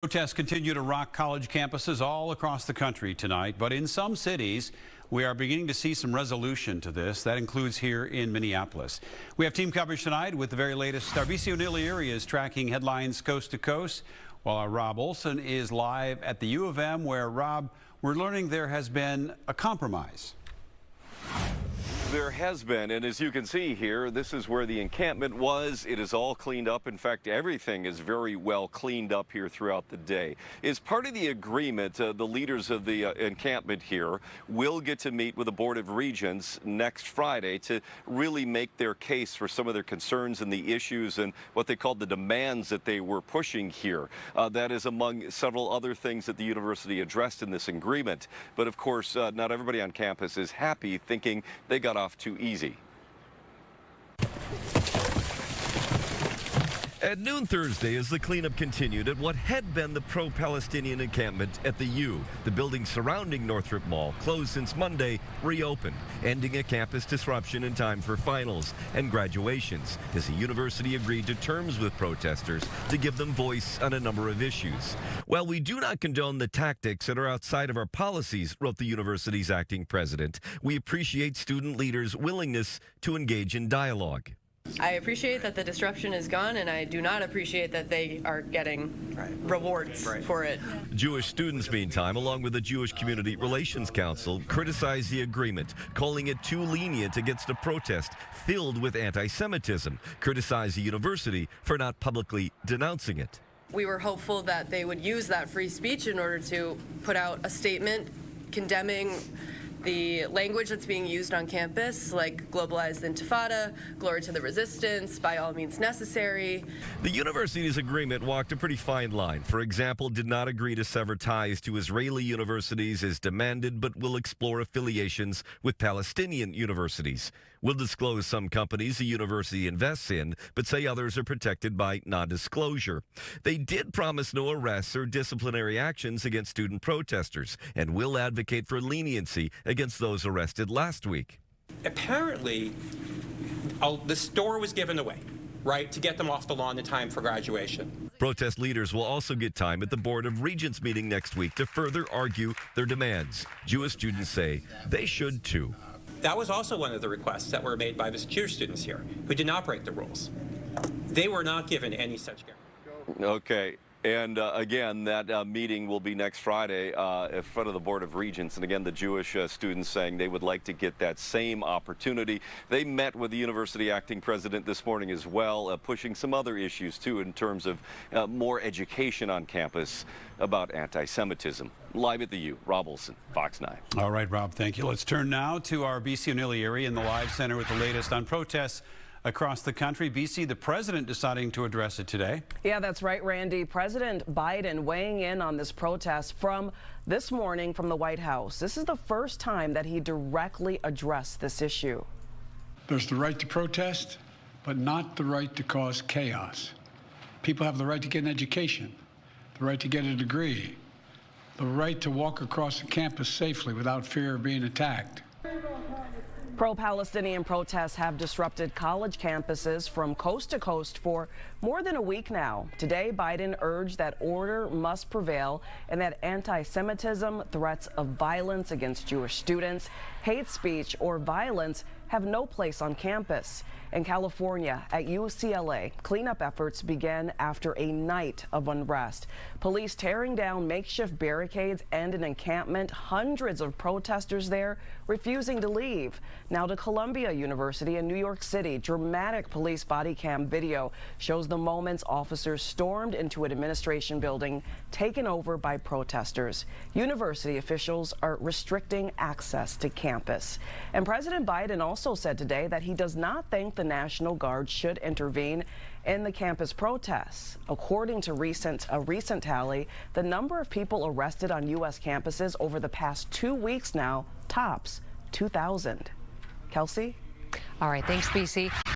Protests continue to rock college campuses all across the country tonight, but in some cities, we are beginning to see some resolution to this. That includes here in Minneapolis. We have team coverage tonight with the very latest. Our BC O'Neill area is tracking headlines coast to coast, while our Rob Olson is live at the U of M, where, Rob, we're learning there has been a compromise. There has been, and as you can see here, this is where the encampment was. It is all cleaned up. In fact, everything is very well cleaned up here throughout the day. As part of the agreement, the leaders of the encampment here will get to meet with the Board of Regents next Friday to really make their case for some of their concerns and the issues and what they called the demands that they were pushing here. That is among several other things that the university addressed in this agreement. But of course, not everybody on campus is happy, thinking they got off too easy. At noon Thursday, as the cleanup continued at what had been the pro-Palestinian encampment at the U, the building surrounding Northrop Mall, closed since Monday, reopened, ending a campus disruption in time for finals and graduations, as the university agreed to terms with protesters to give them voice on a number of issues. While we do not condone the tactics that are outside of our policies, wrote the university's acting president, we appreciate student leaders' willingness to engage in dialogue. I appreciate that the disruption is gone, and I do not appreciate that they are getting rewards for it. Jewish students, meantime, along with the Jewish Community Relations Council, criticized the agreement, calling it too lenient against a protest filled with anti-Semitism, criticized the university for not publicly denouncing it. We were hopeful that they would use that free speech in order to put out a statement condemning the language that's being used on campus, like globalized intifada, glory to the resistance, by all means necessary. The university's agreement walked a pretty fine line. For example, did not agree to sever ties to Israeli universities as demanded, but will explore affiliations with Palestinian universities. Will disclose some companies the university invests in, but say others are protected by non-disclosure. They did promise no arrests or disciplinary actions against student protesters and will advocate for leniency against those arrested last week. Apparently, the store was given away, right, to get them off the lawn in time for graduation. Protest leaders will also get time at the Board of Regents meeting next week to further argue their demands. Jewish students say they should too. That was also one of the requests that were made by the Jewish students here, who did not break the rules. They were not given any such guarantee. Okay. And again, that meeting will be next Friday in front of the Board of Regents. And again, the Jewish students saying they would like to get that same opportunity. They met with the university acting president this morning as well, pushing some other issues too in terms of more education on campus about anti-Semitism. Live at the U, Rob Olson, Fox 9. All right, Rob, thank you. Let's turn now to our BC O'Neill area in the Live Center with the latest on protests across the country. BC, the president deciding to address it today. Yeah, that's right, Randy. President Biden weighing in on this protest from this morning from the White House. This is the first time that he directly addressed this issue. There's the right to protest, but not the right to cause chaos. People have the right to get an education, the right to get a degree, the right to walk across the campus safely without fear of being attacked. Pro-Palestinian protests have disrupted college campuses from coast to coast for more than a week now. Today, Biden urged that order must prevail and that anti-Semitism, threats of violence against Jewish students, hate speech, or violence have no place on campus. In California, at UCLA, cleanup efforts began after a night of unrest. Police tearing down makeshift barricades and an encampment, hundreds of protesters there refusing to leave. Now to Columbia University in New York City, dramatic police body cam video shows the moments officers stormed into an administration building taken over by protesters. University officials are restricting access to campus. And President Biden also said today that he does not think the National Guard should intervene in the campus protests. According to a recent tally, the number of people arrested on U.S. campuses over the past 2 weeks now tops 2,000. Kelsey? All right, thanks, BC.